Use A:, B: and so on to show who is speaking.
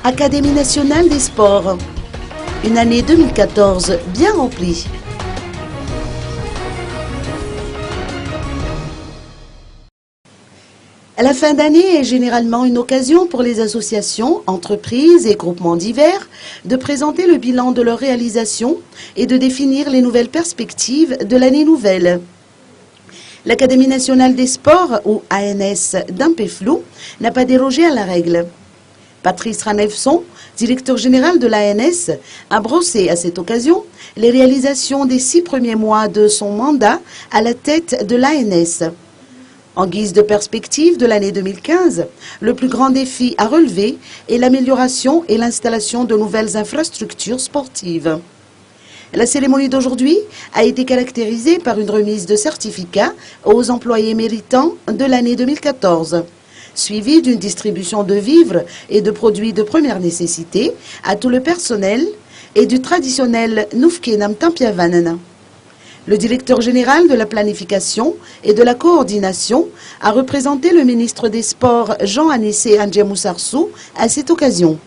A: Académie nationale des sports. Une année 2014 bien remplie. La fin d'année est généralement une occasion pour les associations, entreprises et groupements divers de présenter le bilan de leur réalisation et de définir les nouvelles perspectives de l'année nouvelle. L'Académie nationale des sports, ou ANS d'Ampeflou, n'a pas dérogé à la règle. Patrice Ranevson, directeur général de l'ANS, a brossé à cette occasion les réalisations des 6 premiers mois de son mandat à la tête de l'ANS. En guise de perspective de l'année 2015, le plus grand défi à relever est l'amélioration et l'installation de nouvelles infrastructures sportives. La cérémonie d'aujourd'hui a été caractérisée par une remise de certificats aux employés méritants de l'année 2014, suivie d'une distribution de vivres et de produits de première nécessité à tout le personnel et du traditionnel Nufkenam Tampiavanen. Le directeur général de la planification et de la coordination a représenté le ministre des Sports Jean Anissé Andjemoussarssou à cette occasion.